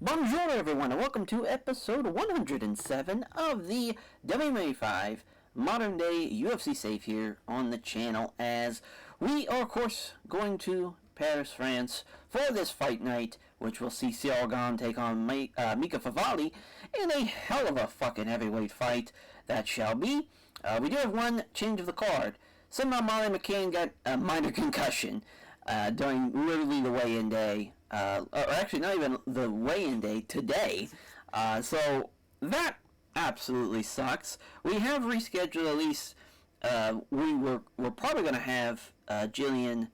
Bonjour everyone and welcome to episode 107 of the WMMA 5 Modern Day UFC Safe here on the channel, as we are of course going to Paris, France for this fight night, which will see Gane take on Mika Faavale in a hell of a fucking heavyweight fight that shall be. We do have one change of the card. Somehow Molly McCann got a minor concussion during literally the weigh-in day. Or actually not even the weigh-in day, today. So that absolutely sucks. We have rescheduled at least. We're probably going to have Jillian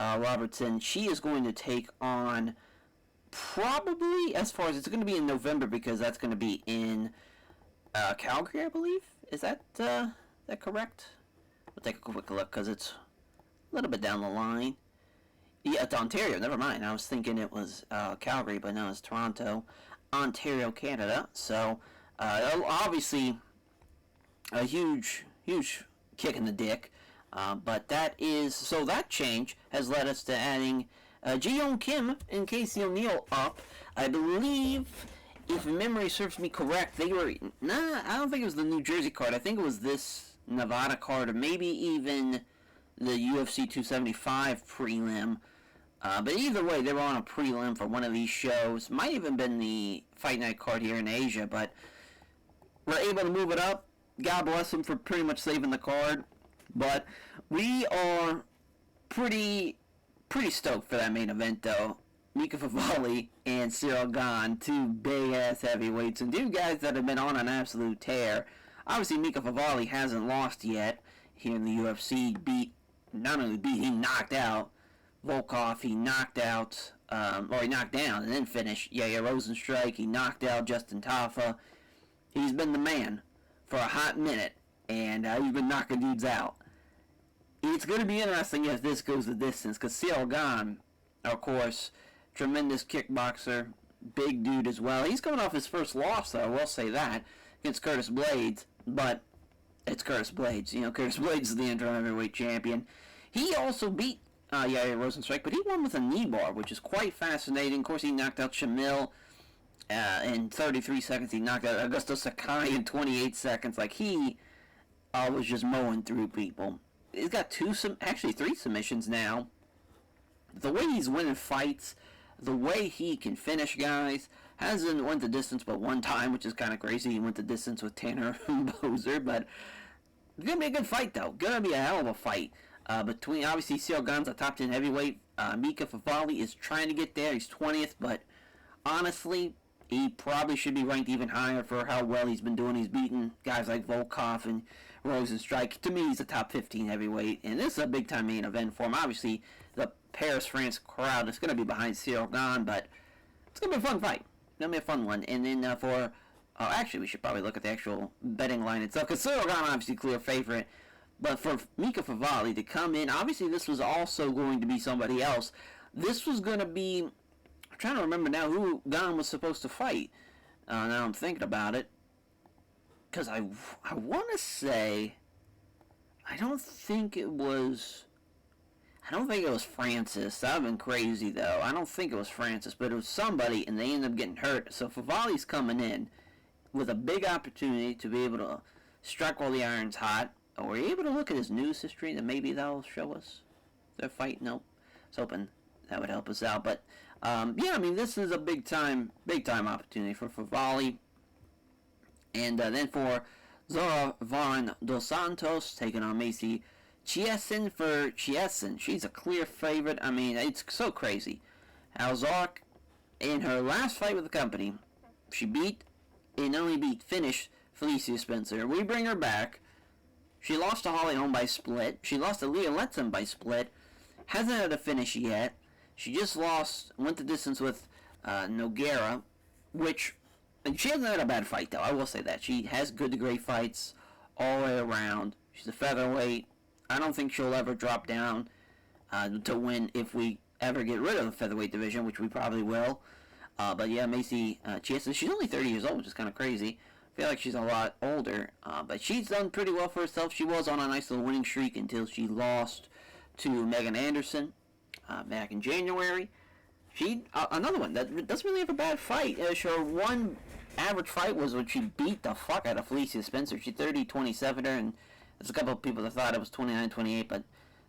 Robertson. She is going to take on, probably, as far as it's going to be in November, because that's going to be in Calgary, I believe. Is that correct? We'll take a quick look because it's a little bit down the line. Yeah, it's Ontario. Never mind. I was thinking it was Calgary, but no, it's Toronto, Ontario, Canada. So, obviously, a huge kick in the dick. But that is, so that change has led us to adding Ji-Young Kim and Casey O'Neill up. I believe, if memory serves me correct, they were, I don't think it was the New Jersey card. I think it was this Nevada card, or maybe even the UFC 275 prelim. But either way, they were on a prelim for one of these shows. Might even been the Fight Night card here in Asia, but we're able to move it up. God bless them for pretty much saving the card. But we are pretty stoked for that main event, though. Mika Faavale and Gane, two big-ass heavyweights, and two guys that have been on an absolute tear. Obviously, Mika Faavale hasn't lost yet here in the UFC. He knocked out Volkov, he knocked out, he knocked down and then finished Rosenstrike, he knocked out Justin Tafa. He's been the man for a hot minute, and he's been knocking dudes out. It's going to be interesting if this goes the distance, because Gane, of course, tremendous kickboxer, big dude as well. He's coming off his first loss, though, I will say that, against Curtis Blades, but it's Curtis Blades. Curtis Blades is the interim heavyweight champion. He also beat Rosenstrike, but he won with a knee bar, which is quite fascinating. Of course, he knocked out Shamil in 33 seconds. He knocked out Augusto Sakai in 28 seconds. Like, he was just mowing through people. He's got three submissions now. The way he's winning fights, the way he can finish guys, hasn't went the distance but one time, which is kind of crazy. He went the distance with Tanner Boser, but it's going to be a good fight, though. Going to be a hell of a fight. Between, obviously, Gane's a top 10 heavyweight. Mika Faavale is trying to get there. He's 20th, but honestly, he probably should be ranked even higher for how well he's been doing. He's beaten guys like Volkov and Rosenstrike. To me, he's a top 15 heavyweight, and this is a big-time main event for him. Obviously, the Paris, France crowd is going to be behind Gane, but it's going to be a fun fight. It's going to be a fun one. And then actually, we should probably look at the actual betting line itself, because Gane, obviously, clear favorite. But for Mika Faavale to come in, obviously this was also going to be somebody else. This was going to be, I'm trying to remember now who Gane was supposed to fight. Now I'm thinking about it. Because I want to say, I don't think it was Francis. That would have been crazy, though. I don't think it was Francis, but it was somebody, and they ended up getting hurt. So Faavale's coming in with a big opportunity to be able to strike while the iron's hot. Are we able to look at his news history, that maybe that'll show us their fight? Nope. I was hoping that would help us out. But, this is a big-time opportunity for Faavale. And then for Zora Varon dos Santos, taking on Macy Chiasson for Chiasson. She's a clear favorite. It's so crazy how Zora, in her last fight with the company, she finished Felicia Spencer. We bring her back. She lost to Holly Holm by split. She lost to Leah Letson by split. Hasn't had a finish yet. She just went the distance with Nogueira, and she hasn't had a bad fight, though. I will say that. She has good to great fights all the way around. She's a featherweight. I don't think she'll ever drop down to win if we ever get rid of the featherweight division, which we probably will. But yeah, Macy Chiasson, she's only 30 years old, which is kind of crazy. I feel like she's a lot older, but she's done pretty well for herself. She was on a nice little winning streak until she lost to Megan Anderson back in January. another one that doesn't really have a bad fight. Her one average fight was when she beat the fuck out of Felicia Spencer. She 30-27 her, and there's a couple of people that thought it was 29-28, but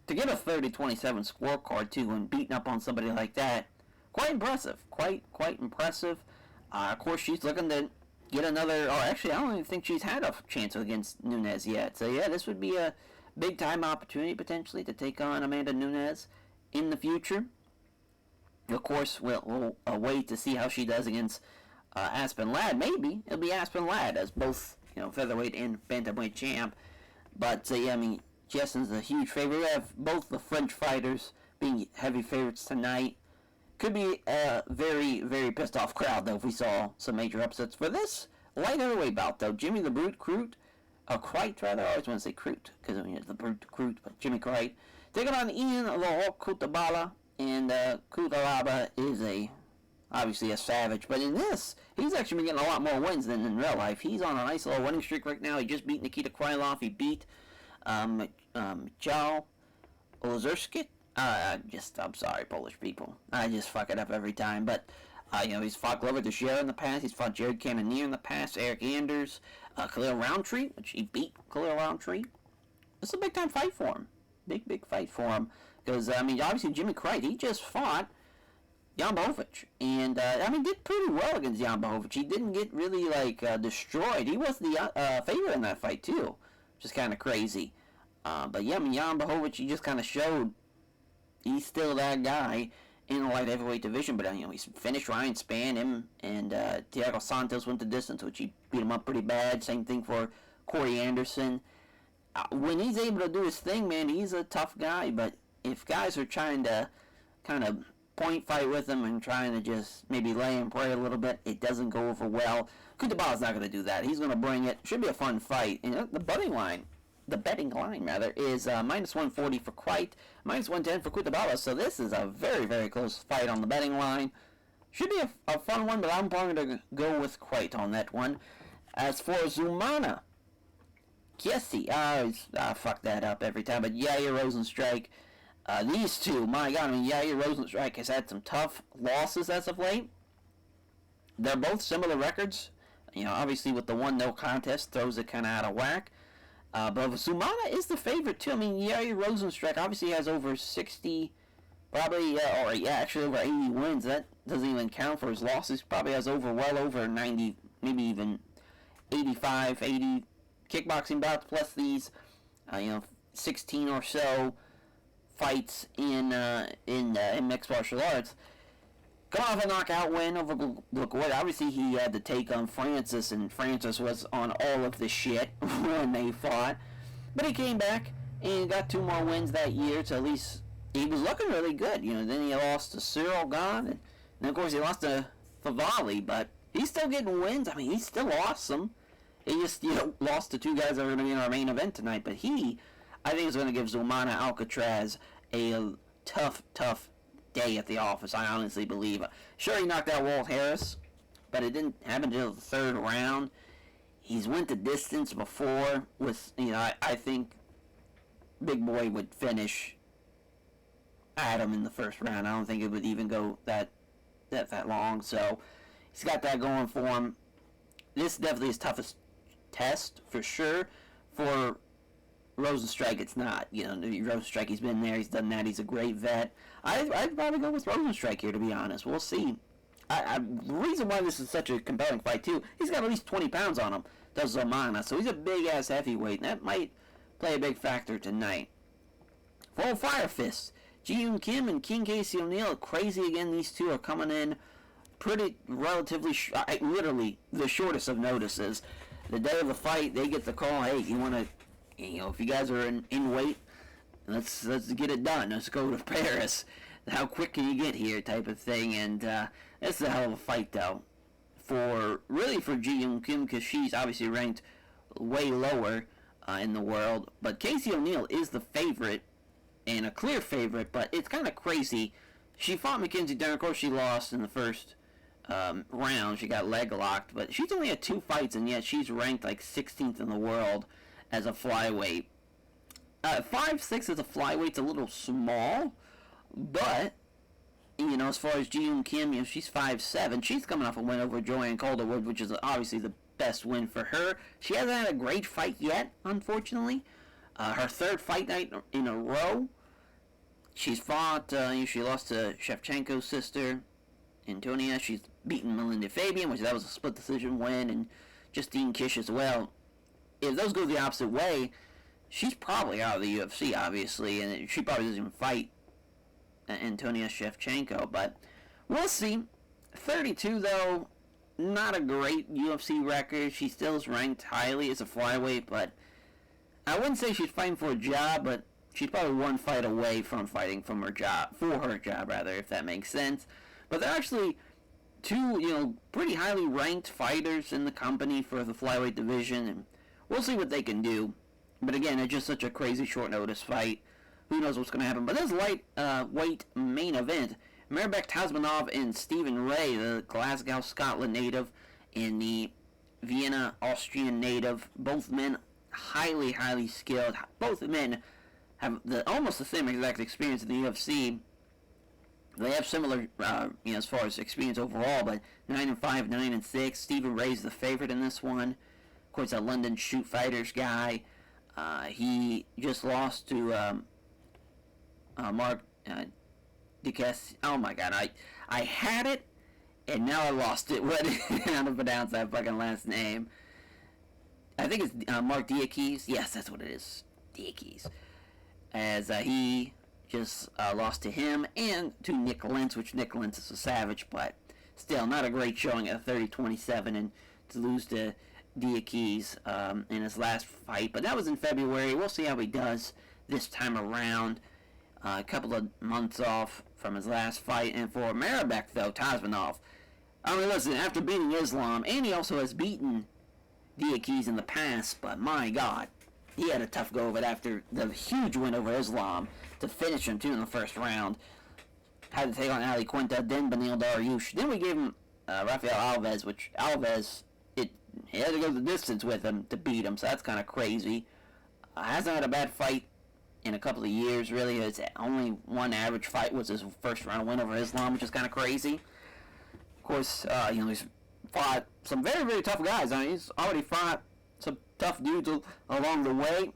to get a 30-27 scorecard too and beating up on somebody like that, quite impressive. Quite impressive. Of course, she's looking to get another. Or actually, I don't even think she's had a chance against Nunes yet. So yeah, this would be a big time opportunity potentially to take on Amanda Nunes in the future. Of course, we'll wait to see how she does against Aspen Ladd. Maybe it'll be Aspen Ladd as both featherweight and bantamweight champ. But yeah, I mean, Justin's a huge favorite. We have both the French fighters being heavy favorites tonight. Could be a very, very pissed off crowd, though, if we saw some major upsets. For this light heavyweight bout, though, Jimmy the Brute Crute, Crite, rather. I always want to say Crute, because I mean, it's the Brute Crute, but Jimmy Crite. Taking on Ian the Hawk Cutabala, and Cutabala is obviously a savage. But in this, he's actually been getting a lot more wins than in real life. He's on a nice little winning streak right now. He just beat Nikita Krylov. He beat Joe Ozerskit. I'm sorry, Polish people. I just fuck it up every time. But, he's fought Glover Teixeira in the past. He's fought Jared Cannonier in the past. Eric Anders. Khalil Roundtree, which he beat Khalil Roundtree. This is a big-time fight for him. Big fight for him. Because, obviously Jimmy Crite, he just fought Jan Blachowicz. And, did pretty well against Jan Blachowicz. He didn't get really, destroyed. He was the favorite in that fight, too. Which is kind of crazy. But, yeah, Jan Blachowicz, he just kind of showed he's still that guy in the light heavyweight division. But, he's finished Ryan Spann, him, and Thiago Santos went the distance, which he beat him up pretty bad. Same thing for Corey Anderson. When he's able to do his thing, man, he's a tough guy. But if guys are trying to kind of point fight with him and trying to just maybe lay and pray a little bit, it doesn't go over well. Kutabala's not going to do that. He's going to bring it. Should be a fun fight. The betting line is minus 140 for Crite, minus 110 for Cutabala. So this is a very, very close fight on the betting line. Should be a fun one, but I'm probably going to go with Crite on that one. As for Zumana Kiesi, I fuck that up every time, but Yair Rozenstruik, these two, my God, Yair Rozenstruik has had some tough losses as of late. They're both similar records. Obviously with the one no contest throws it kind of out of whack. But Zumana is the favorite too. Yair Rozenstruik obviously has over 60, actually over 80 wins. That doesn't even count for his losses. Probably has well over 90, maybe even 85, 80 kickboxing bouts, plus these, 16 or so fights in mixed martial arts. Coming off a knockout win over Blagoy. Obviously, he had to take on Francis, and Francis was on all of the shit when they fought. But he came back and got 2 more wins that year, so at least he was looking really good. Then he lost to Cyril Gane, and of course he lost to Faavale, but he's still getting wins. He's still awesome. He just, lost to 2 guys that are going to be in our main event tonight. But I think, is going to give Zumana Alcatraz a tough day at the office, I honestly believe. Sure, he knocked out Walt Harris, but it didn't happen until the 3rd round. He's went the distance before with, I think Big Boy would finish Adam in the 1st round. I don't think it would even go that long. So he's got that going for him. This is definitely his toughest test for sure. For Rozenstruik, it's not. Rozenstruik, he's been there, he's done that, he's a great vet. I'd probably go with Rozenstruik here, to be honest. We'll see. The reason why this is such a compelling fight, too, he's got at least 20 pounds on him, does Zumana, so he's a big-ass heavyweight, and that might play a big factor tonight. For Fire Fist, Ji-Yoon Kim and King Casey O'Neill, crazy again. These two are coming in pretty relatively, literally the shortest of notices. The day of the fight, they get the call, hey, you want to, if you guys are in weight, let's get it done. Let's go to Paris. How quick can you get here, type of thing. And it's a hell of a fight, though, for Ji-Yoon Kim, because she's obviously ranked way lower in the world. But Casey O'Neill is the favorite, and a clear favorite. But it's kind of crazy. She fought Mackenzie Dern. Of course, she lost in the first round. She got leg locked, but she's only had 2 fights, and yet she's ranked like 16th in the world as a flyweight. 5'6" as a flyweight's a little small, but as far as Ji-Yoon Kim, she's 5'7". She's coming off a win over Joanne Calderwood, which is obviously the best win for her. She hasn't had a great fight yet, unfortunately. Her third fight night in a row. She's fought, she lost to Shevchenko's sister, Antonia. She's beaten Melinda Fabian, which that was a split decision win, and Justine Kish as well. If those go the opposite way, she's probably out of the UFC, obviously, and she probably doesn't even fight Antonia Shevchenko, but we'll see. 32, though, not a great UFC record. She still is ranked highly as a flyweight, but I wouldn't say she's fighting for a job, but she's probably one fight away from fighting for her job, if that makes sense. But they're actually two, pretty highly ranked fighters in the company for the flyweight division, and we'll see what they can do. But again, it's just such a crazy short notice fight. Who knows what's going to happen? But this lightweight main event, Mairbek Tasmanov and Stephen Ray, the Glasgow, Scotland native, and the Vienna, Austrian native, both men highly, highly skilled. Both men have almost the same exact experience in the UFC. They have similar, as far as experience overall, but 9-5, 9-6. Stephen Ray's the favorite in this one. Of course, a London Shoot Fighters guy. He just lost to Mark Ducasse. Oh my God, I had it, and now I lost it. How to pronounce that fucking last name? I think it's Mark Diakis. Yes, that's what it is. Diakis. As he just lost to him and to Nick Lentz, which Nick Lentz is a savage, but still not a great showing at 30-27, and to lose to Diakis in his last fight. But that was in February. We'll see how he does this time around. A couple of months off from his last fight. And for Mairbek, though, Tasmanov, I mean, listen, after beating Islam, and he also has beaten Diakis in the past, but my God, he had a tough go of it after the huge win over Islam to finish him, too, in the first round. Had to take on Ali Quinta, then Beneil Dariush. Then we gave him Rafael Alves, which Alves, he had to go the distance with him to beat him, so that's kind of crazy. Hasn't had a bad fight in a couple of years, really. His only one average fight was his first round win over Islam, which is kind of crazy. Of course, he's fought some very, very tough guys. I mean, he's already fought some tough dudes along the way.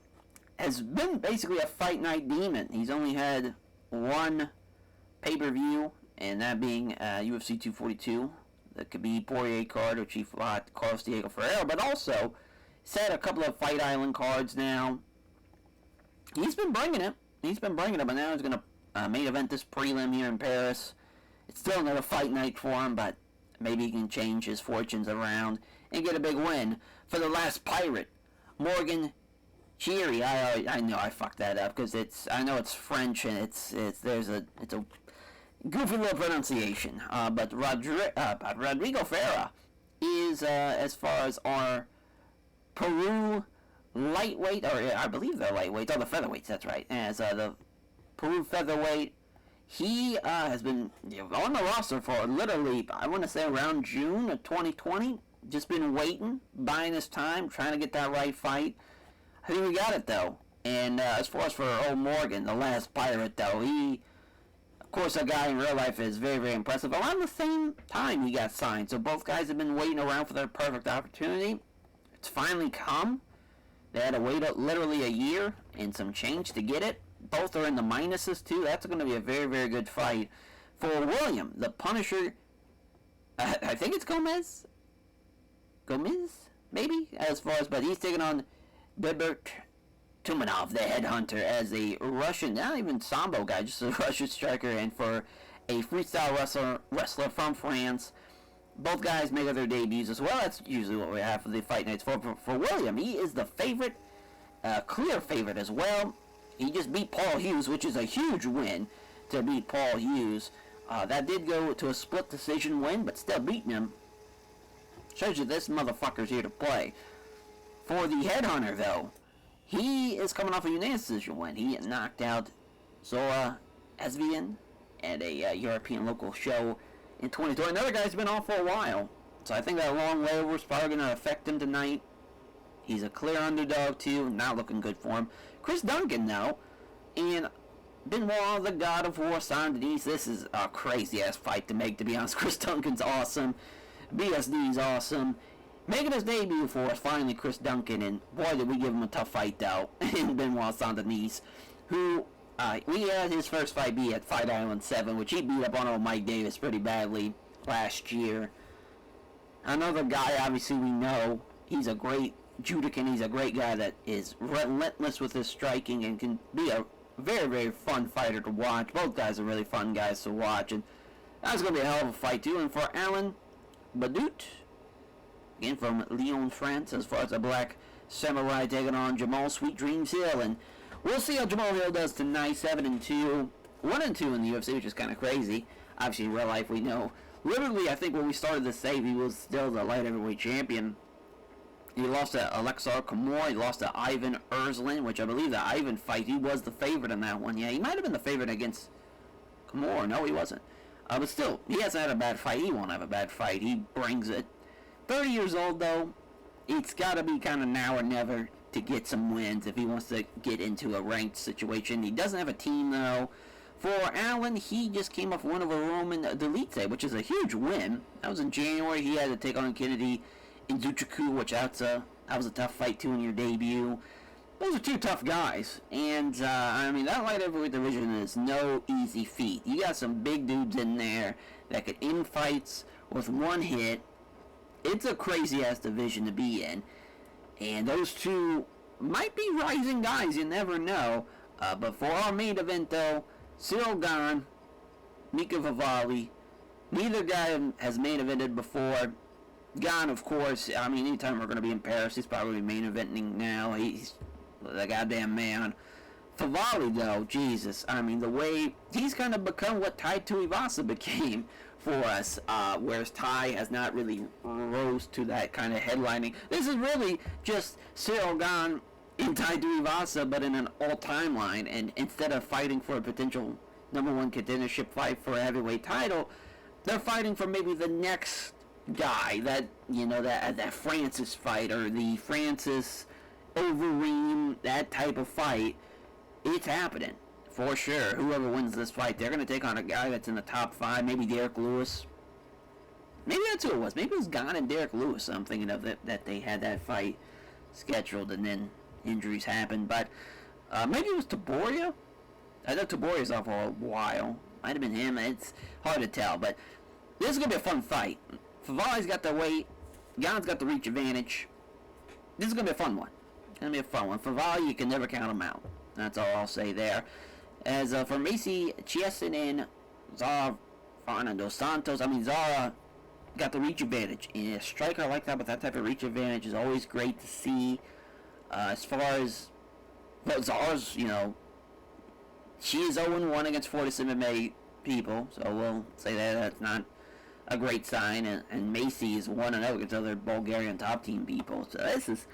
Has been basically a fight night demon. He's only had one pay-per-view, and that being UFC 242, the Khabib Poirier card, which he fought Carlos Diego Ferreira, but also he's had a couple of Fight Island cards now. He's been bringing it. But now he's going to main event this prelim here in Paris. It's still another fight night for him, but maybe he can change his fortunes around and get a big win for the last pirate, Morgan Cheery. I know I fucked that up because I know it's French and it's a goofy little pronunciation. But Rodrigo Ferreira is as far as our Peru lightweight, or I believe they're lightweights, the featherweights, that's right, as the Peru featherweight. He has been on the roster for literally, I want to say around June of 2020, just been waiting, buying his time, trying to get that right fight. I think we got it, though. And as far as for old Morgan, the last pirate, though, he, of course, a guy in real life is very, very impressive. Around the same time he got signed, so both guys have been waiting around for their perfect opportunity. It's finally come. They had to wait literally a year and some change to get it. Both are in the minuses, too. That's going to be a very, very good fight. For William, the Punisher, I think it's Gomez, maybe, but he's taking on Bebert Tumanov, the headhunter, as a Russian, not even Sambo guy, just a Russian striker, and for a freestyle wrestler from France. Both guys make their debuts as well. That's usually what we have for the fight nights. For William, he is the favorite, clear favorite as well. He just beat Paul Hughes, which is a huge win to beat Paul Hughes. That did go to a split decision win, but still beating him shows you this motherfucker's here to play. For the headhunter, though, he is coming off a unanimous decision win. He knocked out Zora Esvian at a European local show in 2020. Another guy's been off for a while, so I think that long layover is probably going to affect him tonight. He's a clear underdog, too, not looking good for him. Chris Duncan, though, and Benoit, the God of War, Saint-Denis. This is a crazy-ass fight to make, to be honest. Chris Duncan's awesome. BSD's awesome. Making his debut for us, finally, Chris Duncan, and boy, did we give him a tough fight, though, in Benoit Saint-Denis, who, we had his first fight be at Fight Island 7, which he beat up on old Mike Davis pretty badly last year. Another guy, obviously, we know, he's a great judicant, he's a great guy that is relentless with his striking and can be a very, very fun fighter to watch. Both guys are really fun guys to watch, and that's going to be a hell of a fight, too. And for Alan Badout, again from Lyon, France, as far as a black samurai taking on Jamal Sweet Dreams Hill. And we'll see how Jamal Hill does tonight. 7-2, 1-2 in the UFC, which is kind of crazy. Obviously, in real life, we know. Literally, I think when we started the save, he was still the light heavyweight champion. He lost to Alexar Kamor. He lost to Ivan Erzlin, which I believe the Ivan fight, he was the favorite in that one. Yeah, he might have been the favorite against Kamor. No, he wasn't. But still, he hasn't had a bad fight. He won't have a bad fight. He brings it. 30 years old, though. It's got to be kind of now or never to get some wins if he wants to get into a ranked situation. He doesn't have a team, though. For Allen, he just came off one of a Roman Delite, which is a huge win. That was in January. He had to take on Kennedy in Zuchaku, which that was a tough fight, too, in your debut. Those are two tough guys. And, I mean, that light heavyweight division is no easy feat. You got some big dudes in there that could end fights with one hit. It's a crazy-ass division to be in. And those two might be rising guys. You never know. But for our main event, though, Cyril Gane, Mika Faavale, neither guy has main evented before. Gane, of course, I mean, anytime we're going to be in Paris, he's probably main eventing now. He's the goddamn man. Faavale, though, Jesus, I mean, the way he's kind of become what Tai Tuivasa became for us, whereas Tai has not really rose to that kind of headlining. This is really just Cyril Gane in Tai Tuivasa, but in an all-time line, and instead of fighting for a potential #1 contendership fight for a heavyweight title, they're fighting for maybe the next guy, that, you know, that Francis fight, or the Francis Overeem, that type of fight. It's happening for sure. Whoever wins this fight, they're going to take on a guy that's in the top 5, maybe Derek Lewis. Maybe that's who it was. Maybe it was Gane and Derek Lewis. I'm thinking of that they had that fight scheduled and then injuries happened. But maybe it was Taboria. I know Taboria's off for a while. Might have been him. It's hard to tell. But this is going to be a fun fight. Faavale's got the weight. Gane's got the reach advantage. This is going to be a fun one. It's going to be a fun one. Faavale, you can never count him out. That's all I'll say there. As for Macy Chiesin and Zara Fernando Santos, I mean, Zara got the reach advantage. And a striker like that with that type of reach advantage is always great to see. As far as Zara's, you know, she is 0-1 against Fortis MMA people, so we'll say that's not a great sign. And Macy is 1-0 against other Bulgarian top team people. So this is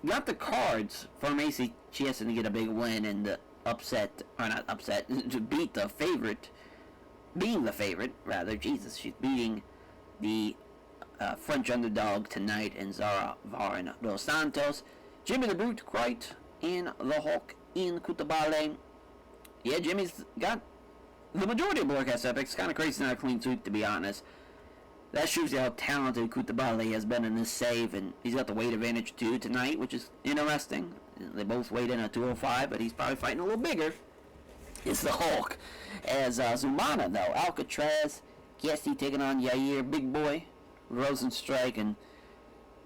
got the cards for Macy Chiesin to get a big win and upset, or not upset, to beat the favorite, being the favorite, rather. Jesus, she's beating the French underdog tonight in Zara Varin dos Santos. Jimmy the Brute, Cricht, and the Hulk in Faavale. Yeah, Jimmy's got the majority of broadcast epics. It's kind of crazy, not a clean sweep, to be honest. That shows you how talented Faavale has been in this save, and he's got the weight advantage too tonight, which is interesting. They both weighed in at 205, but he's probably fighting a little bigger. It's the Hulk. As Zumana, though, Alcatraz, Kiesi taking on Yair, big boy, Rosenstrike, and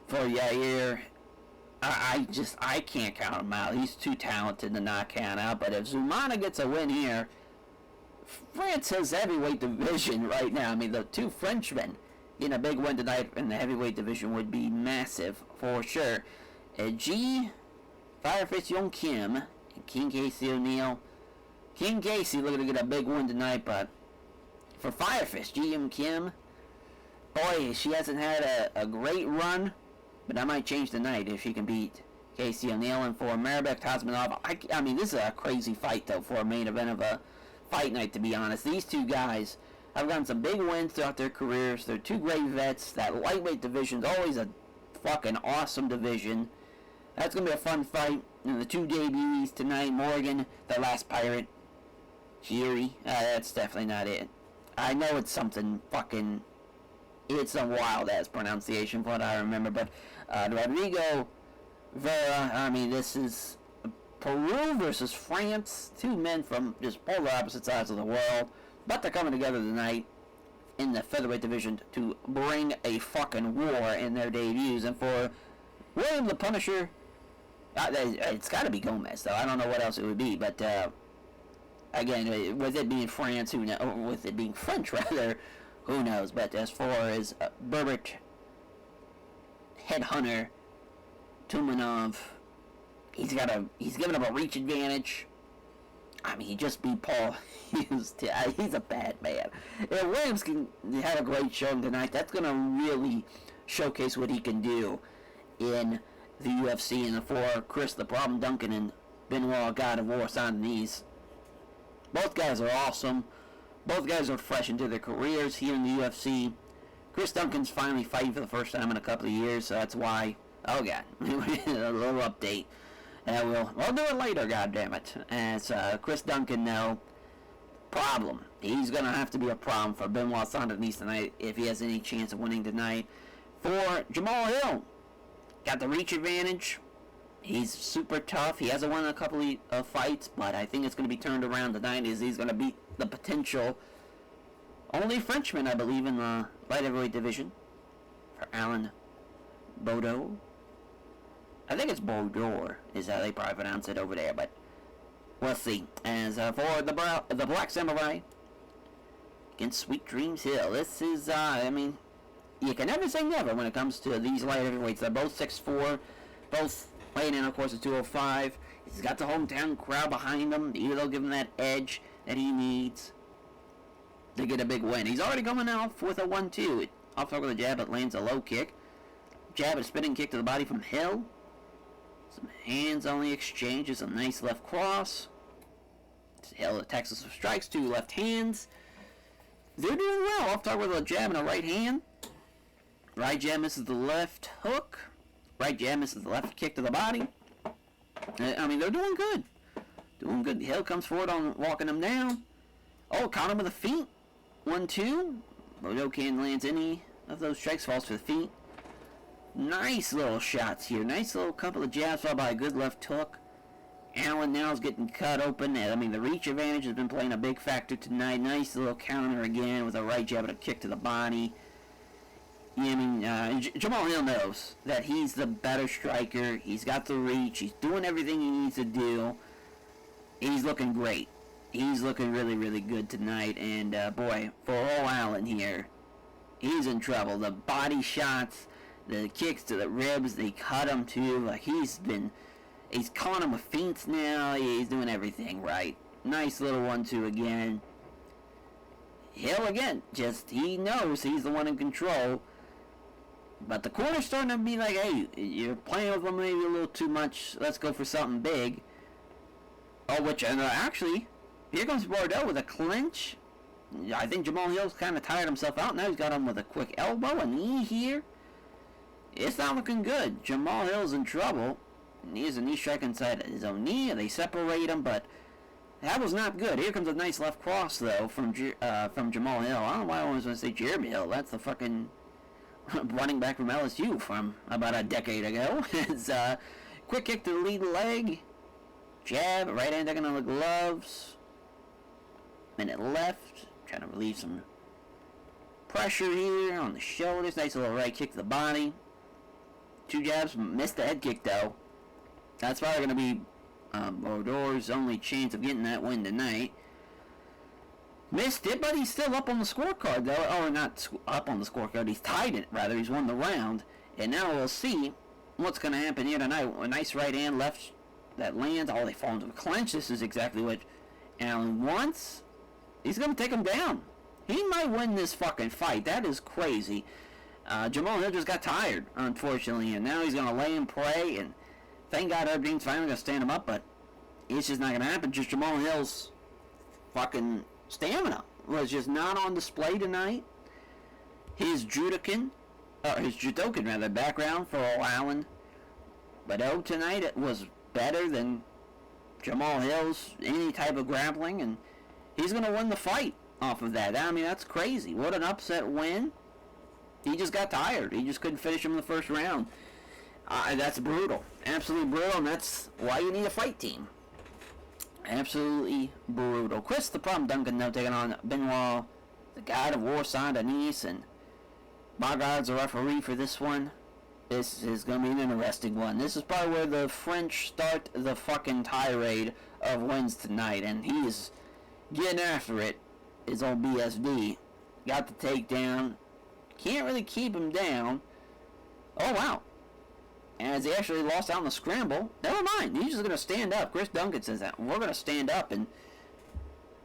for Yair, I can't count him out. He's too talented to not count out. But if Zumana gets a win here, France's heavyweight division right now, I mean, the two Frenchmen getting a big win tonight in the heavyweight division would be massive for sure. G, Firefist Young Kim, and King Casey O'Neill. King Casey looking to get a big win tonight, but for Firefist, GM Kim, boy, she hasn't had a great run, but that might change tonight if she can beat Casey O'Neill. And for Maribek Tasmanov, I mean, this is a crazy fight, though, for a main event of a fight night, to be honest. These two guys have gotten some big wins throughout their careers. They're two great vets. That lightweight division is always a fucking awesome division. That's going to be a fun fight. And the two debutees tonight, Morgan, the last pirate, Jiri? That's definitely not it. I know it's something fucking... It's some wild-ass pronunciation from what I remember, but Rodrigo Vera, I mean, this is Peru versus France. Two men from just polar opposite sides of the world. But they're coming together tonight in the featherweight division to bring a fucking war in their debuts. And for William the Punisher, it's got to be Gomez, though. I don't know what else it would be, but again, with it being France, with it being French, rather, who knows? But as far as Berbert, Headhunter, Tumanov, he's given up a reach advantage. I mean, he just beat Paul Hughes. He's a bad man. If Williams can have a great showing tonight, that's going to really showcase what he can do in the UFC. And for Chris the Problem Duncan and Benoit God of War signing these, both guys are awesome. Both guys are fresh into their careers here in the UFC. Chris Duncan's finally fighting for the first time in a couple of years, so that's why. Oh god, a little update. We'll do it later, goddammit. As Chris Duncan, though, problem. He's going to have to be a problem for Benoit Saint-Denis tonight if he has any chance of winning tonight. For Jamal Hill, got the reach advantage. He's super tough. He hasn't won a couple of fights, but I think it's going to be turned around tonight as he's going to beat the potential only Frenchman, I believe, in the light heavyweight division. For Alan Bodo. I think it's Bordeaux, is how they probably pronounce it over there, but we'll see. As for the Black Samurai against Sweet Dreams Hill, this is, I mean, you can never say never when it comes to these light heavyweights. They're both 6'4", both weighing in, of course, at 205. He's got the hometown crowd behind him. They'll give him that edge that he needs to get a big win. He's already coming out with a 1-2. Off with a jab, it lands a low kick. Jab, a spinning kick to the body from Hill. Some hands on the exchange. It's a nice left cross. Hill attacks us with strikes, two left hands. They're doing well. Off target with a jab and a right hand. Right jab misses the left hook. Right jab misses the left kick to the body. I mean, they're doing good. Doing good. Hill comes forward on walking him down. Oh, caught him with a feet. 1-2. Bodo can't land any of those strikes. Falls for the feet. Nice little shots here. Nice little couple of jabs followed by a good left hook. Allen now is getting cut open. I mean, the reach advantage has been playing a big factor tonight. Nice little counter again with a right jab and a kick to the body. Yeah, I mean, Jamal Hill knows that he's the better striker. He's got the reach. He's doing everything he needs to do. He's looking great. He's looking really, really good tonight. And, boy, for old Allen here, he's in trouble. The body shots, the kicks to the ribs, they cut him too. Like, he's caught him with feints now. He's doing everything right. Nice little 1-2 again. Hill again, just, he knows he's the one in control. But the corner's starting to be like, hey, you're playing with him maybe a little too much. Let's go for something big. Oh, which, actually, here comes Bordeaux with a clinch. I think Jamal Hill's kind of tired himself out. Now he's got him with a quick elbow, a knee here. It's not looking good. Jamal Hill's in trouble. And he has a knee strike inside his own knee, and they separate him, but that was not good. Here comes a nice left cross, though, from Jamal Hill. I don't know why I always want to say Jeremy Hill. That's the fucking running back from LSU from about a decade ago. It's quick kick to the lead leg. Jab, right hand taking on the gloves. Minute left. Trying to relieve some pressure here on the shoulders. Nice little right kick to the body. Two jabs, missed the head kick though. That's probably going to be Bordeaux's only chance of getting that win tonight. Missed it, but he's still up on the scorecard though. Or not up on the scorecard, he's tied it rather. He's won the round. And now we'll see what's going to happen here tonight. A nice right hand left that lands. Oh, they fall into a clinch. This is exactly what Allen wants. He's going to take him down. He might win this fucking fight. That is crazy. Jamal Hill just got tired, unfortunately, and now he's going to lay and pray, and thank God Herb Dean's finally going to stand him up, but it's just not going to happen. Just Jamal Hill's fucking stamina was just not on display tonight. His judokan background for Allen, but tonight it was better than Jamal Hill's any type of grappling, and he's going to win the fight off of that. I mean, that's crazy. What an upset win. He just got tired. He just couldn't finish him in the first round. That's brutal. Absolutely brutal, and that's why you need a fight team. Absolutely brutal. Chris the Problem Duncan now taking on Benoit, the God of War, Saint-Denis, and Bogard's the referee for this one. This is going to be an interesting one. This is probably where the French start the fucking tirade of wins tonight, and he's getting after it. His old BSD. Got the takedown. Can't really keep him down. Oh, wow. As he actually lost out in the scramble. Never mind. He's just going to stand up. Chris Duncan says that. We're going to stand up. And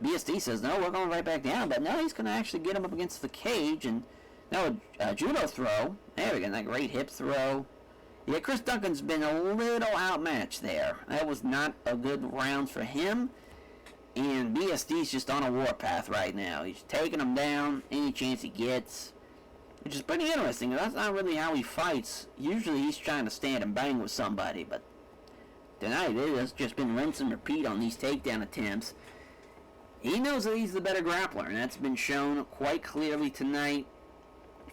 BSD says, no, we're going right back down. But no, he's going to actually get him up against the cage. And now a judo throw. There we go. That great hip throw. Yeah, Chris Duncan's been a little outmatched there. That was not a good round for him. And BSD's just on a warpath right now. He's taking him down any chance he gets. Which is pretty interesting. That's not really how he fights. Usually he's trying to stand and bang with somebody, but tonight it has just been rinse and repeat on these takedown attempts. He knows that he's the better grappler, and that's been shown quite clearly tonight.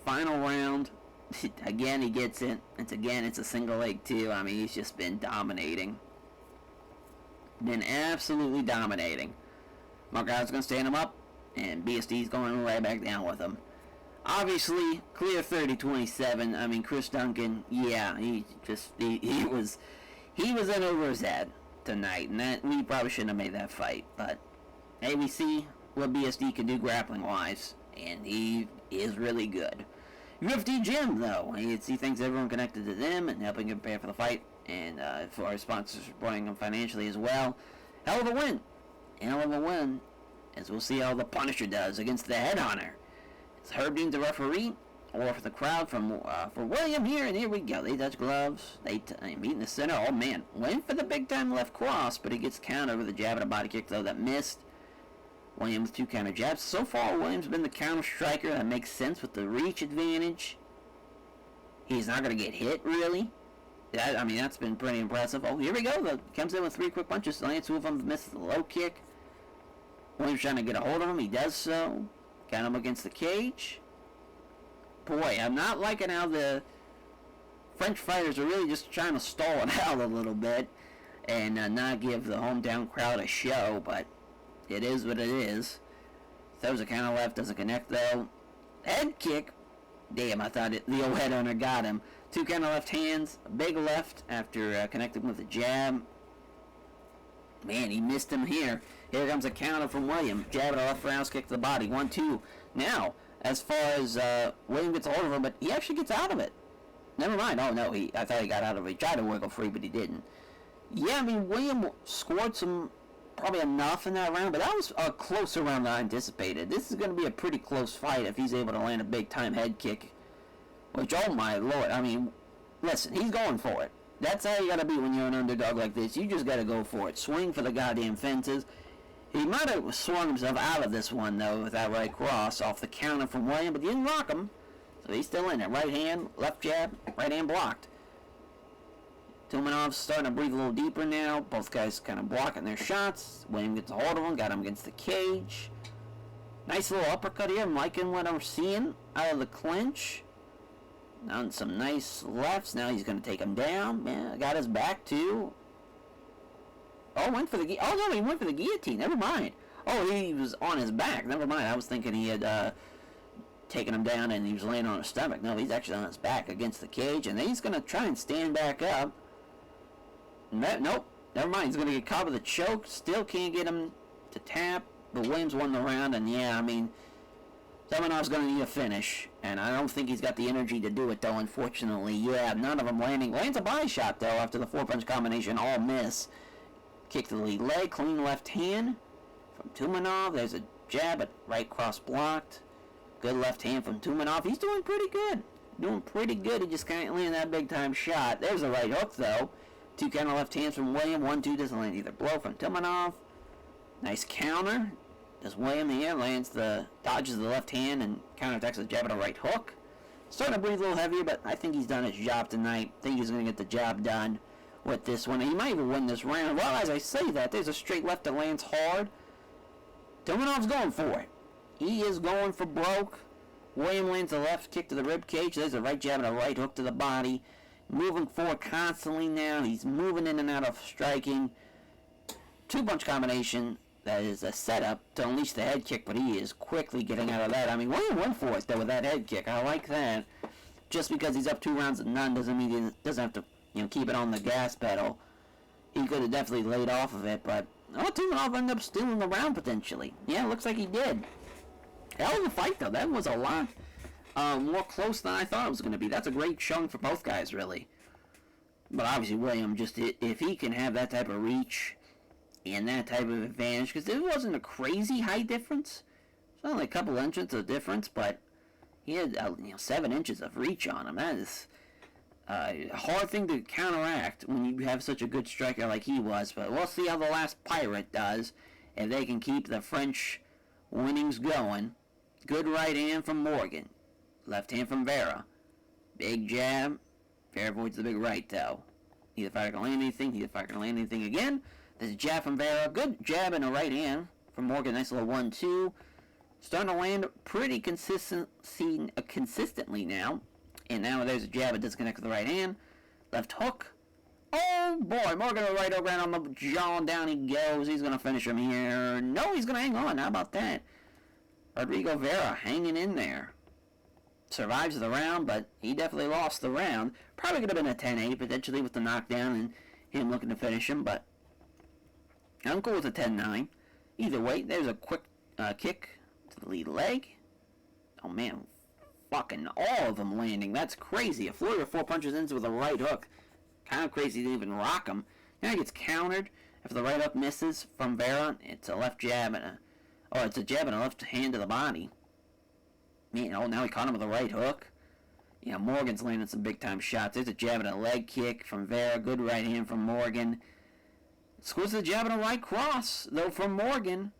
Final round. Again, he gets it. It's a single leg too. I mean, he's just been dominating. Been absolutely dominating. Markow's going to stand him up, and BSD's going right back down with him. Obviously, clear 30-27. I mean, Chris Duncan, yeah, he was in over his head tonight, and that we probably shouldn't have made that fight. But hey, we see what BSD can do grappling wise, and he is really good. UFC Gym, though, he thinks everyone connected to them and helping him prepare for the fight, and for our sponsors supporting him financially as well. Hell of a win, as we'll see how the Punisher does against the Headhunter. It's Herb Dean's the referee, or for the crowd for William here, and here we go. They touch gloves. They meet in the center. Oh man, went for the big time left cross, but he gets countered with a jab and a body kick though that missed. Williams 2 counter jabs. So far, Williams has been the counter striker. That makes sense with the reach advantage. He's not going to get hit really. That's been pretty impressive. Oh, here we go. Comes in with 3 quick punches. Lands 2 of them, misses the low kick. Williams trying to get a hold of him. He does so. Got him against the cage. Boy, I'm not liking how the French fighters are really just trying to stall it out a little bit and not give the hometown crowd a show, but it is what it is. Throws a counter left, doesn't connect though. Head kick. Damn, I thought the old headhunter got him. 2 counter left hands, a big left after connecting with a jab. Man, he missed him here. Here comes a counter from William. Jab and a left roundhouse kick to the body. 1-2. Now, as far as William gets a hold of him, but he actually gets out of it. Never mind. Oh, no, I thought he got out of it. He tried to wiggle free, but he didn't. Yeah, I mean, William scored probably enough in that round, but that was a closer round than I anticipated. This is going to be a pretty close fight if he's able to land a big-time head kick. Which, oh my lord, I mean, listen, he's going for it. That's how you got to be when you're an underdog like this. You just got to go for it. Swing for the goddamn fences. He might have swung himself out of this one, though, with that right cross off the counter from William, but he didn't rock him. So he's still in it. Right hand, left jab, right hand blocked. Tumanov's starting to breathe a little deeper now. Both guys kind of blocking their shots. William gets a hold of him, got him against the cage. Nice little uppercut here. I'm liking what I'm seeing out of the clinch. On some nice lefts. Now he's going to take him down. Yeah, got his back, too. Oh, went for the he went for the guillotine. Never mind. Oh, he was on his back. Never mind. I was thinking he had taken him down and he was laying on his stomach. No, he's actually on his back against the cage. And then he's going to try and stand back up. Nope. Never mind. He's going to get caught with a choke. Still can't get him to tap. But Williams won the round. And yeah, I mean, Zamenhov's going to need a finish. And I don't think he's got the energy to do it, though, unfortunately. Yeah, none of them landing. Lands a body shot, though, after the 4-punch combination. All miss. Kick to the lead leg, clean left hand from Tumanov. There's a jab, but right cross blocked. Good left hand from Tumanov. He's doing pretty good. He just can't land that big time shot. There's a right hook, though. 2 counter left hands from William. 1-2 doesn't land either blow from Tumanov. Nice counter. Does William here dodges the left hand and counterattacks with a jab and a right hook. Starting to breathe a little heavier, but I think he's done his job tonight. I think he's going to get the job done with this one. He might even win this round. Well, as I say that, there's a straight left that lands hard. Tumanov's going for it. He is going for broke. William lands a left kick to the rib cage. There's a right jab and a right hook to the body. Moving forward constantly now. He's moving in and out of striking. Two-punch combination. That is a setup to unleash the head kick, but he is quickly getting out of that. I mean, William went for it, though, with that head kick. I like that. Just because he's up 2 rounds to none doesn't mean he doesn't have to, keep it on the gas pedal. He could have definitely laid off of it, but Tumanov ended up stealing the round, potentially. Yeah, looks like he did. Hell of a fight, though. That was a lot more close than I thought it was going to be. That's a great showing for both guys, really. But obviously, William, just if he can have that type of reach and that type of advantage, because it wasn't a crazy height difference. It's only a couple inches of difference, but he had 7 inches of reach on him. That is a hard thing to counteract when you have such a good striker like he was. But we'll see how the last Pirate does, if they can keep the French winnings going. Good right hand from Morgan. Left hand from Vera. Big jab. Vera avoids the big right, though. Neither fighter can land anything. Neither fighter can land anything again. There's a jab from Vera. Good jab and a right hand from Morgan. Nice little 1-2. Starting to land pretty consistently now. And now there's a jab that disconnects with the right hand. Left hook. Oh boy, Morgan with a right hook right on the jaw. Down he goes. He's going to finish him here. No, he's going to hang on. How about that? Rodrigo Vera hanging in there. Survives the round, but he definitely lost the round. Probably could have been a 10-8 potentially with the knockdown and him looking to finish him, but I'm cool with a 10-9. Either way, there's a quick kick to the lead leg. Oh man, fucking all of them landing. That's crazy. A flurry of 4 punches into with a right hook. Kind of crazy to even rock him. Now he gets countered. If the right hook misses from Vera, it's a left jab and it's a jab and a left hand to the body. Now he caught him with a right hook. Morgan's landing some big-time shots. There's a jab and a leg kick from Vera. Good right hand from Morgan. Scores the jab and a right cross, though, from Morgan.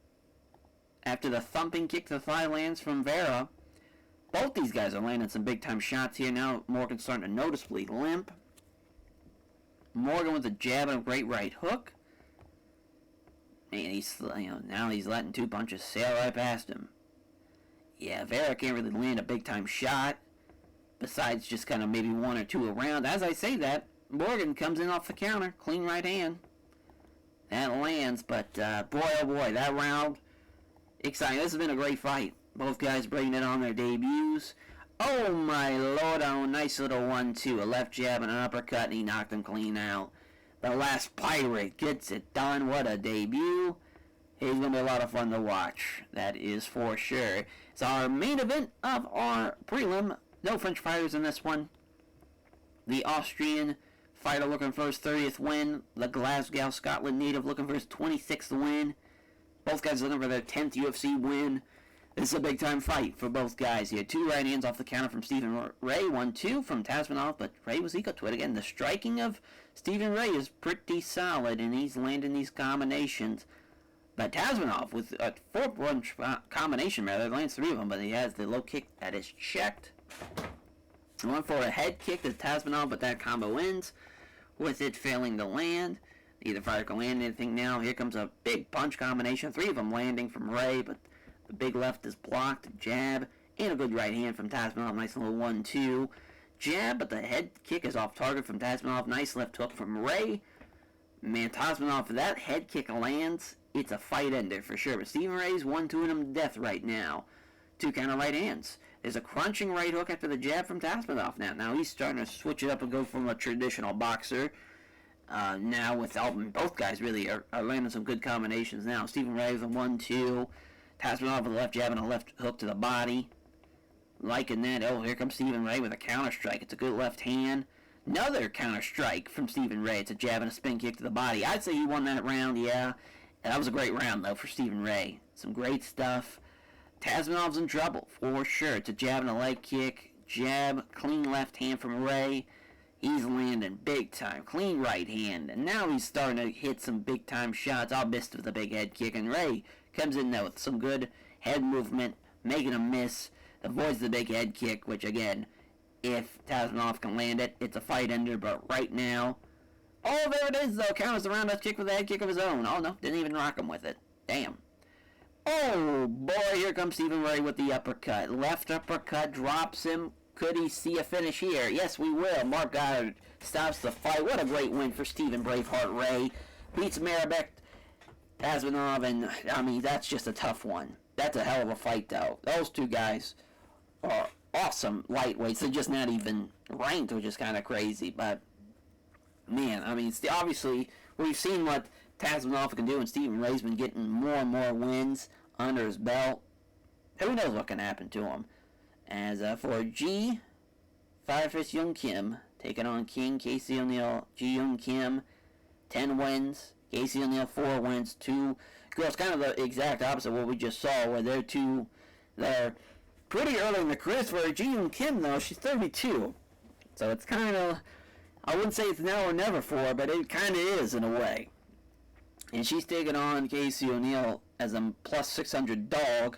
After the thumping kick to the thigh lands from Vera. Both these guys are landing some big-time shots here. Now Morgan's starting to noticeably limp. Morgan with a jab and a great right hook. And he's, now he's letting 2 punches sail right past him. Yeah, Vera can't really land a big-time shot, besides just kind of maybe 1 or 2 around. As I say that, Morgan comes in off the counter, clean right hand. That lands, but boy, oh boy, that round, exciting. This has been a great fight. Both guys bringing it on their debuts. Oh my lord, oh, nice little 1-2, a left jab and an uppercut, and he knocked him clean out. The last Pirate gets it done. What a debut. He's going to be a lot of fun to watch. That is for sure. It's our main event of our prelim. No French fighters in this one. The Austrian fighter looking for his 30th win. The Glasgow, Scotland native looking for his 26th win. Both guys looking for their 10th UFC win. This is a big-time fight for both guys here. 2 right hands off the counter from Stephen Ray. 1-2 from Tasmanov, but Ray was equal to it again. The striking of Stephen Ray is pretty solid, and he's landing these combinations. But Tasmanov, with a 4-punch combination, lands 3 of them, but he has the low kick that is checked. Went for a head kick to Tasmanov, but that combo ends with it failing to land. Neither fighter can land anything now. Here comes a big punch combination. 3 of them landing from Ray, but the big left is blocked. Jab and a good right hand from Tasmanov. Nice little 1-2. Jab, but the head kick is off target from Tasmanov. Nice left hook from Ray. Man, Tasmanov, if that head kick lands, it's a fight ender for sure. But Stephen Ray's 1-2ing him to death right now. 2 counter right hands. There's a crunching right hook after the jab from Tasmanov now. Now he's starting to switch it up and go from a traditional boxer. Now with both guys really are landing some good combinations now. Stephen Ray with a 1-2. Tasmanov with a left jab and a left hook to the body. Liking that. Oh, here comes Stephen Ray with a counter strike. It's a good left hand. Another counter strike from Stephen Ray. It's a jab and a spin kick to the body. I'd say he won that round, yeah. And that was a great round, though, for Stephen Ray. Some great stuff. Tasmanov's in trouble, for sure. It's a jab and a leg kick. Jab, clean left hand from Ray. He's landing big time. Clean right hand. And now he's starting to hit some big time shots. All missed with a big head kick. And Ray comes in there with some good head movement, making him miss. Avoids the big head kick, which again, if Tasmanov can land it, it's a fight ender. But right now, oh, there it is, though. Counters the roundhouse kick with a head kick of his own. Oh, no, didn't even rock him with it. Damn. Oh, boy, here comes Stephen Ray with the uppercut. Left uppercut, drops him. Could he see a finish here? Yes, we will. Mark Goddard stops the fight. What a great win for Stephen Braveheart Ray. Beats Marabek Asmanov, and, I mean, that's just a tough one. That's a hell of a fight, though. Those two guys are awesome lightweights. They're just not even ranked, which is kind of crazy. But, man, I mean, obviously, we've seen what Tasmanov can do, and Stephen Ray's been getting more and more wins under his belt. Who knows what can happen to him? As for G, Firefist Young Kim, taking on King Casey O'Neill. Ji Young Kim, 10 wins. Casey O'Neill, 4 wins. 2 girls, kind of the exact opposite of what we just saw, where they're pretty early in the career. For Ji Young Kim, though, she's 32. So it's kind of, I wouldn't say it's now or never for her, but it kind of is in a way. And she's taking on Casey O'Neill as a plus 600 dog.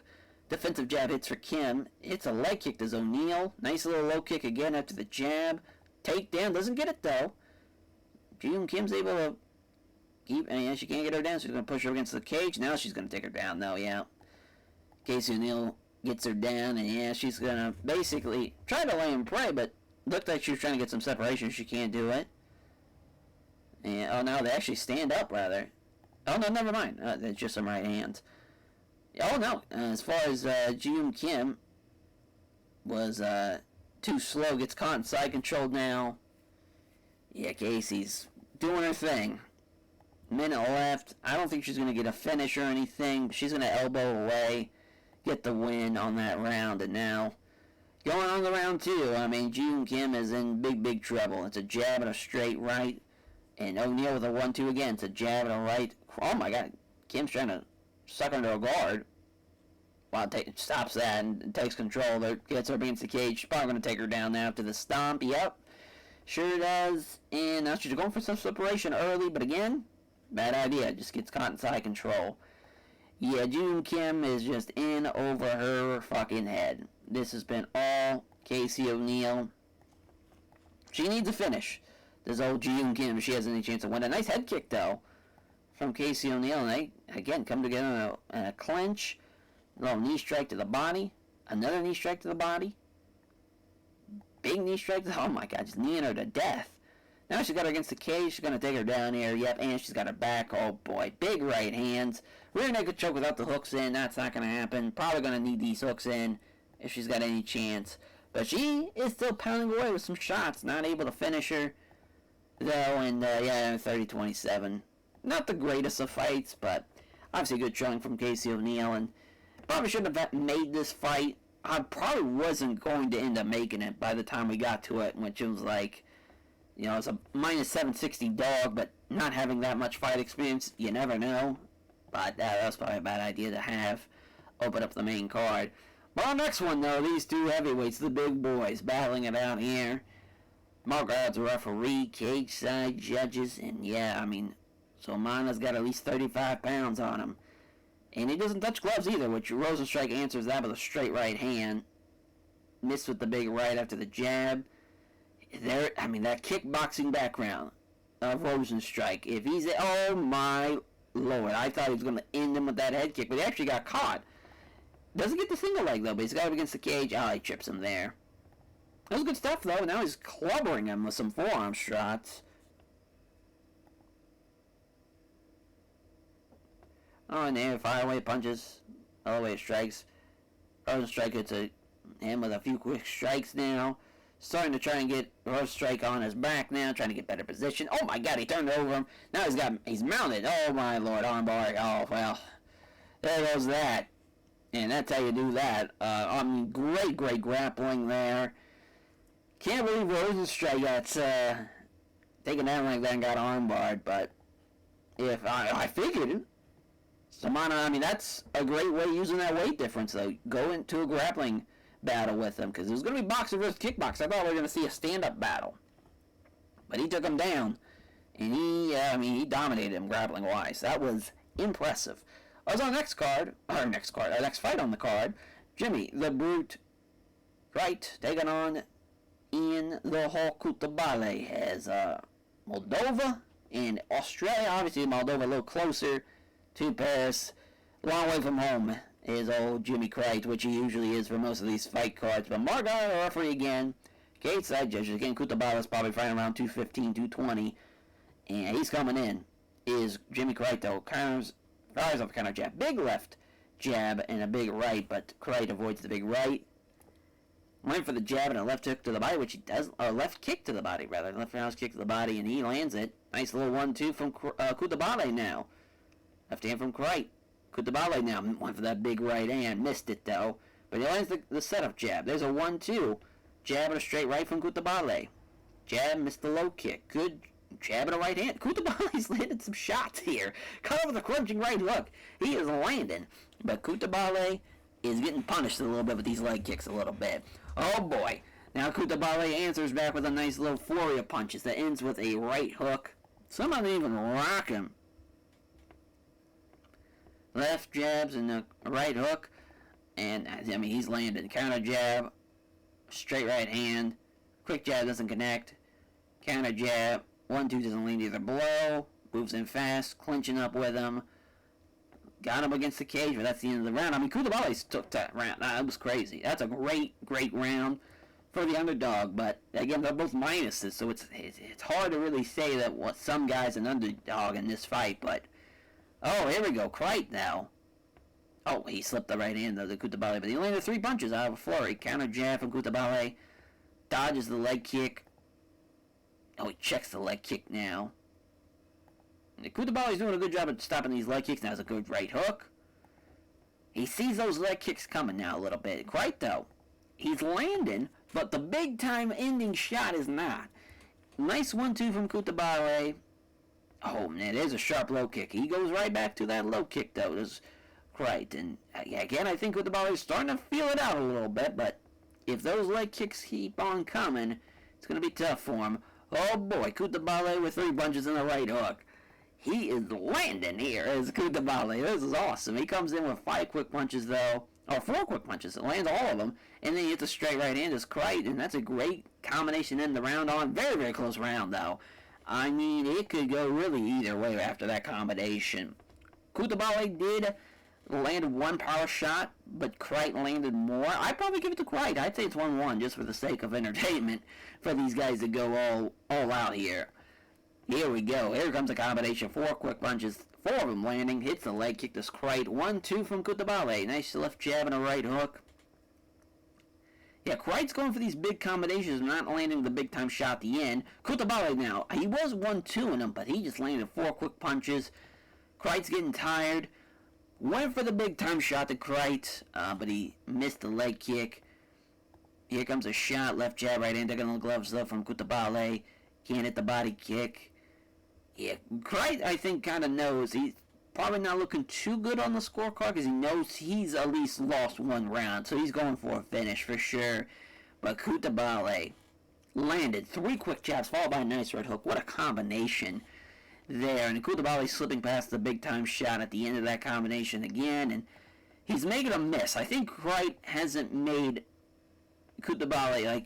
Defensive jab hits for Kim. Hits a leg kick to O'Neill. Nice little low kick again after the jab. Takedown. Doesn't get it, though. Ji Young Kim's able to keep... And she can't get her down, so she's going to push her against the cage. Now she's going to take her down, though, yeah. Casey O'Neill gets her down, and yeah, she's going to basically try to lay and pray, but looked like she was trying to get some separation. She can't do it. And, oh, no, they actually stand up, rather. Oh, no, never mind. It's just some right hands. Oh, no. As far as Ji Young Kim was too slow, gets caught in side control now. Yeah, Casey's doing her thing. Minute left. I don't think she's going to get a finish or anything. She's going to elbow away, get the win on that round. And now, going on to round 2, I mean, Ji Young Kim is in big, big trouble. It's a jab and a straight right. And O'Neill with a 1-2 again. It's a jab and a right. Oh, my God. Kim's trying to suck under a guard. Well, stops that and takes control. Gets her against the cage. She's probably going to take her down now after the stomp. Yep. Sure does. And now she's going for some separation early. But again, bad idea. Just gets caught in side control. Yeah, Ji Young Kim is just in over her fucking head. This has been all Casey O'Neill. She needs a finish. This old Ji Young Kim, if she has any chance to win. A nice head kick, though, from Casey O'Neill. And they, again, come together in a clinch. A little knee strike to the body. Another knee strike to the body. Big knee strike. Oh, my God. Just kneeing her to death. Now she's got her against the cage. She's going to take her down here. Yep, and she's got her back. Oh, boy. Big right hands. Rear naked choke without the hooks in. That's not going to happen. Probably going to need these hooks in if she's got any chance. But she is still pounding away with some shots. Not able to finish her, though. And, yeah, 30-27. Not the greatest of fights, but obviously a good showing from Casey O'Neill. And probably shouldn't have made this fight. I probably wasn't going to end up making it by the time we got to it, which was like, you know, it's a minus 760 dog, but not having that much fight experience, you never know. But that was probably a bad idea to have open up the main card. But our next one, though, these two heavyweights, the big boys, battling it out here. Mark Goddard's a referee, cage side judges, and yeah, I mean, Somana's got at least 35 pounds on him. And he doesn't touch gloves either, which Rosenstrike answers that with a straight right hand. Missed with the big right after the jab. There, I mean, that kickboxing background of Rosenstrike. If he's, oh my Lord, I thought he was going to end him with that head kick, but he actually got caught. Doesn't get the single leg, though, but he's got him against the cage. Oh, he trips him there. That was good stuff, though. Now he's clubbering him with some forearm shots. Oh, and there, Faavale punches, elevated strikes. Rosenstrike hits him with a few quick strikes now. Starting to try and get Rosenstrike on his back now, trying to get better position. Oh my God, he turned over him. Now he's mounted. Oh my Lord, armbar. Oh, well, there goes that. And that's how you do that. I mean, great grappling there. Can't believe Rosenstrike got taken down like that and got armbarred, but if I figured it. Somana, I mean, that's a great way using that weight difference, though. Go into a grappling battle with him, because it was going to be boxer versus kickboxer. I thought we were going to see a stand-up battle. But he took him down, and he dominated him grappling-wise. That was impressive. I was on the next fight on the card. Jimmy, the Brute, right, taking on Ian the Hawk Faavale, has Moldova and Australia. Obviously, Moldova a little closer to Paris. long way from home is old Jimmy Crite, which he usually is for most of these fight cards. But Margar, the referee again, cage side judges. Again, Kutabala's probably fighting around 215, 220. And he's coming in. Is Jimmy Crite, though. Fires off a counter jab. Big left jab and a big right, but Crite avoids the big right. Went for the jab and a left hook to the body, which he does, or left kick to the body, rather. Left round kick to the body, and he lands it. Nice little 1-2 from Kutabale now. Left hand from Crite. Kutabale now went for that big right hand. Missed it, though. But he lands the setup jab. There's a 1-2. Jab and a straight right from Kutabale. Jab, missed the low kick. Good jab and a right hand. Kutabale's landed some shots here. Cut over the crunching right hook. He is landing. But Kutabale is getting punished a little bit with these leg kicks a little bit. Oh, boy. Now Kutabale answers back with a nice little flurry of punches that ends with a right hook. Some of them even rock him. Left jabs and a right hook. And, I mean, he's landing. Counter jab. Straight right hand. Quick jab doesn't connect. Counter jab. 1-2 doesn't land either blow. Moves in fast. Clinching up with him. Got him against the cage, but that's the end of the round. I mean, Kutabale took that round. That was crazy. That's a great, great round for the underdog. But, again, they're both minuses, so it's hard to really say that some guy's an underdog in this fight. But, oh, here we go. Crite now. Oh, he slipped the right hand, though, to Kutabale. But he landed 3 punches out of a flurry. Counter jab from Kutabale. Dodges the leg kick. Oh, he checks the leg kick now. Kutabale's doing a good job at stopping these leg kicks. Now, it's a good right hook. He sees those leg kicks coming now a little bit. Crite, though, he's landing, but the big-time ending shot is not. Nice 1-2 from Kutabale. Oh, man, there's a sharp low kick. He goes right back to that low kick, though. There's Crite. And, again, I think Kutabale is starting to feel it out a little bit, but if those leg kicks keep on coming, it's going to be tough for him. Oh, boy, Kutabale with 3 punches and a right hook. He is landing here as Kutabale. This is awesome. He comes in with 5 quick punches, though. Or 4 quick punches. It lands all of them. And then he hits a straight right hand as Crite. And that's a great combination in the round on. Very, very close round, though. I mean, it could go really either way after that combination. Kutabale did land 1 power shot, but Crite landed more. I'd probably give it to Crite. I'd say it's 1-1 just for the sake of entertainment for these guys to go all out here. Here we go. Here comes a combination. 4 quick punches. 4 of them landing. Hits the leg kick to Crite. 1-2 from Kutabale. Nice left jab and a right hook. Yeah, Crite's going for these big combinations, not landing the big-time shot at the end. Kutabale now, he was 1-2 in them, but he just landed 4 quick punches. Crite's getting tired. Went for the big-time shot to Crite, but he missed the leg kick. Here comes a shot. Left jab, right hand, taking the gloves up from Kutabale. Can't hit the body kick. Yeah, Crite, I think, kind of knows. He's probably not looking too good on the scorecard because he knows he's at least lost 1 round. So he's going for a finish for sure. But Kutabale landed 3 quick jabs followed by a nice right hook. What a combination there. And Kutabale slipping past the big-time shot at the end of that combination again. And he's making a miss. I think Crite hasn't made Kutabale,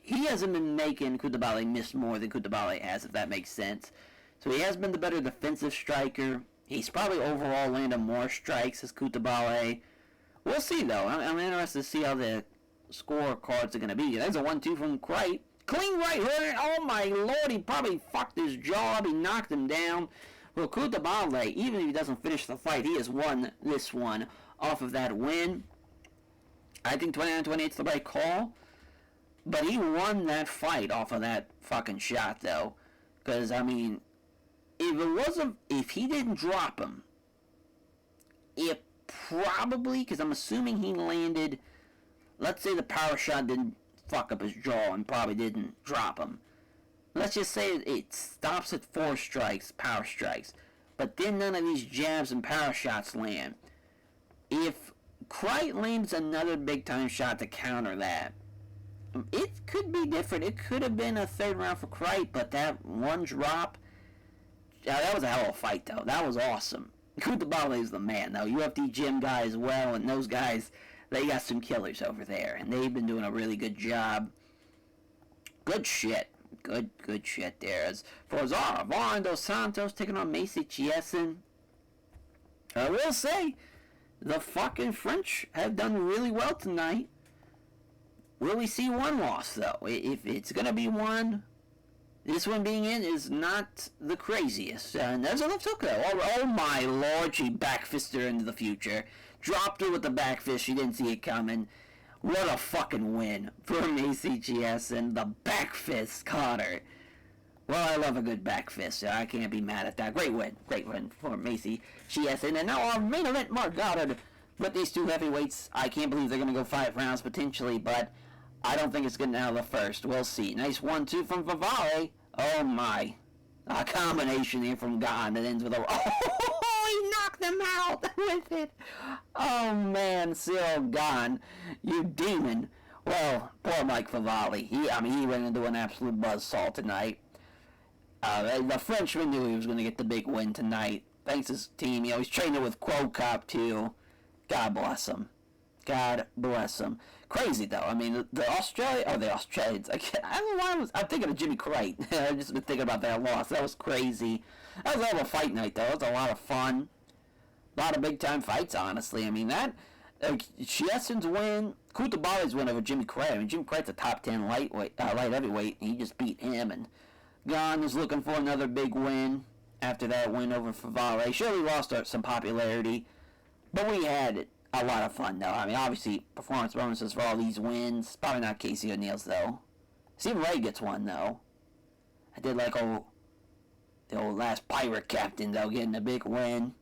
he hasn't been making Kutabale miss more than Kutabale has, if that makes sense. So he has been the better defensive striker. He's probably overall landed more strikes as Kutabale. We'll see, though. I'm interested to see how the scorecards are going to be. There's a 1-2 from Crite. Clean right hook. Oh, my Lord. He probably fucked his jaw up. He knocked him down. Well, Kutabale, even if he doesn't finish the fight, he has won this one off of that win. I think 29-28 is the right call. But he won that fight off of that fucking shot, though. Because, I mean, if he didn't drop him, it probably, because I'm assuming he landed, let's say the power shot didn't fuck up his jaw and probably didn't drop him. Let's just say it stops at 4 strikes, power strikes. But then none of these jabs and power shots land. If Crite lands another big-time shot to counter that, it could be different. It could have been a 3rd round for Crite, but that 1 drop, that was a hell of a fight, though. That was awesome. Kutabale is the man, though. UFC gym guy as well, and those guys, they got some killers over there, and they've been doing a really good job. Good shit. Good shit there. As for Varane dos Santos taking on Macy Chiesson, I will say, the fucking French have done really well tonight. Will we see one loss, though? If it's going to be one, this one being in is not the craziest. And there's a left hook, though. Oh my lord, she backfisted her into the future. Dropped her with the back fist. She didn't see it coming. What a fucking win for Macy GS, and the back fist caught her. Well, I love a good back fist, so I can't be mad at that. Great win for Macy GS. And now our main event, Mark Goddard, with these two heavyweights. I can't believe they're going to go 5 rounds potentially, but I don't think it's getting out of the first. We'll see. Nice 1-2 from Faavale. Oh my. A combination here from Gane that ends with a... Oh, he knocked him out with it. Oh man, Cyril Gane, you demon. Well, poor Mike Faavale. He went into an absolute buzzsaw tonight. The Frenchman knew he was going to get the big win tonight. Thanks to his team. He's training with Quo Cop too. God bless him. God bless him. Crazy though. I mean, the Australians. I don't know why I'm thinking of Jimmy Crate. I've just been thinking about that loss. That was crazy. That was a hell of a fight night though. It was a lot of fun. A lot of big time fights, honestly. I mean, that Cheston's win, Kutabali's win over Jimmy Crate. I mean, Jimmy Crate's a top 10 light heavyweight, and he just beat him. And Gane is looking for another big win after that win over Faavale. Sure, we lost some popularity, but we had a lot of fun, though. I mean, obviously, performance bonuses for all these wins. Probably not Casey O'Neill's, though. Stephen Ray gets one, though. I did like the old last Pirate Captain, though, getting a big win.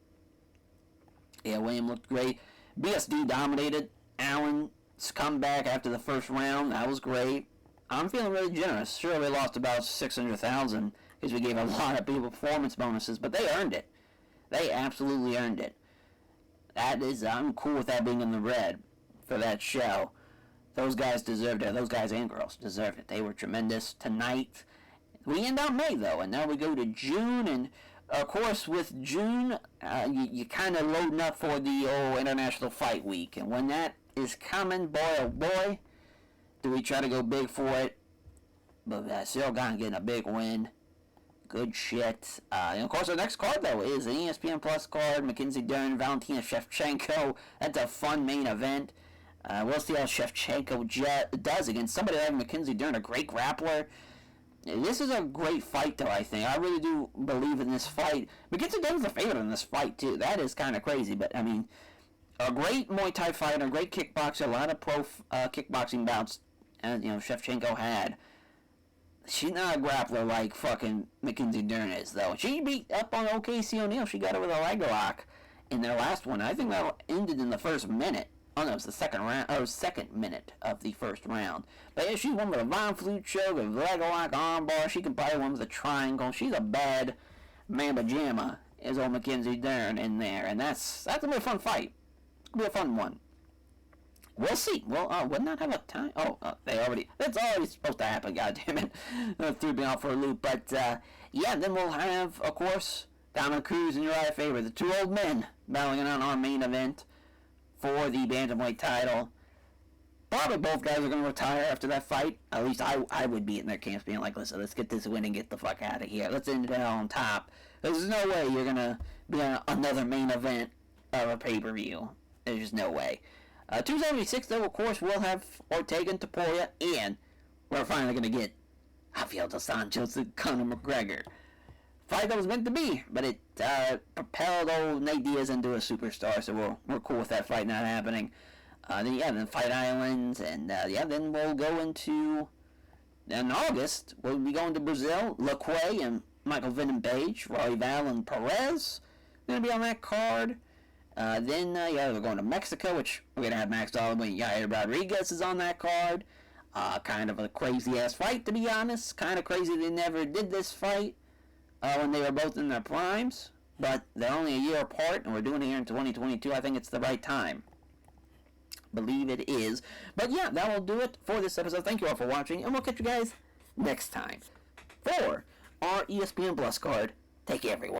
Yeah, William looked great. BSD dominated Allen's comeback after the first round. That was great. I'm feeling really generous. Sure, we lost about $600,000 because we gave a lot of people performance bonuses, but they earned it. They absolutely earned it. I'm cool with that being in the red for that show. Those guys deserved it. Those guys and girls deserved it. They were tremendous tonight. We end out May, though, and now we go to June, and of course, with June, you kind of loading up for the old International Fight Week. And when that is coming, boy, oh boy, do we try to go big for it. But Cyril Gane getting a big win. Good shit. And of course, our next card, though, is an ESPN Plus card. Mackenzie Dern, Valentina Shevchenko. That's a fun main event. We'll see how Shevchenko does against somebody like Mackenzie Dern, a great grappler. This is a great fight, though, I think. I really do believe in this fight. Mackenzie Dern's the favorite in this fight, too. That is kind of crazy, but, I mean, a great Muay Thai fighter, a great kickboxer, a lot of pro kickboxing bouts, as, Shevchenko had. She's not a grappler like fucking Mackenzie Dern is, though. She beat up on OKC O'Neil. She got her with a leg lock in their last one. I think that ended in the first minute. Oh, no, it was the second minute of the first round. But yeah, she won with a Von Flute choke, a leg lock, armbar. She can probably win with a triangle. She's a bad mamba jamma, is old Mackenzie Dern in there. And that's going to be a fun fight. It's going to be a fun one. We'll see. Well, would not have a time. That's already supposed to happen, goddammit. Threw me off for a loop. But, yeah, then we'll have, of course, Dominic Cruz and Uriah Faber, the two old men, battling on our main event for the bantamweight title. Probably both guys are going to retire after that fight. At least I would be in their camps being like, listen, let's get this win and get the fuck out of here. Let's end it on top. There's no way you're going to be on another main event of a pay-per-view. There's just no way. 276, though, of course, we'll have Ortega and Taporia, and we're finally going to get Rafael dos Anjos and Conor McGregor. Fight that was meant to be, but it propelled old Nate Diaz into a superstar, so we're cool with that fight not happening. Then Fight Islands, and then we'll go into, in August, we'll be going to Brazil. LaQuay and Michael Venom Page, Faavale and Perez, going to be on that card. We're going to Mexico, which we're going to have Max Holloway and Yair Rodriguez is on that card. Kind of a crazy-ass fight, to be honest. Kind of crazy they never did this fight when they were both in their primes. But they're only a year apart, and we're doing it here in 2022. I think it's the right time. Believe it is. But yeah, that will do it for this episode. Thank you all for watching, and we'll catch you guys next time. For our ESPN Plus card, take care, everyone.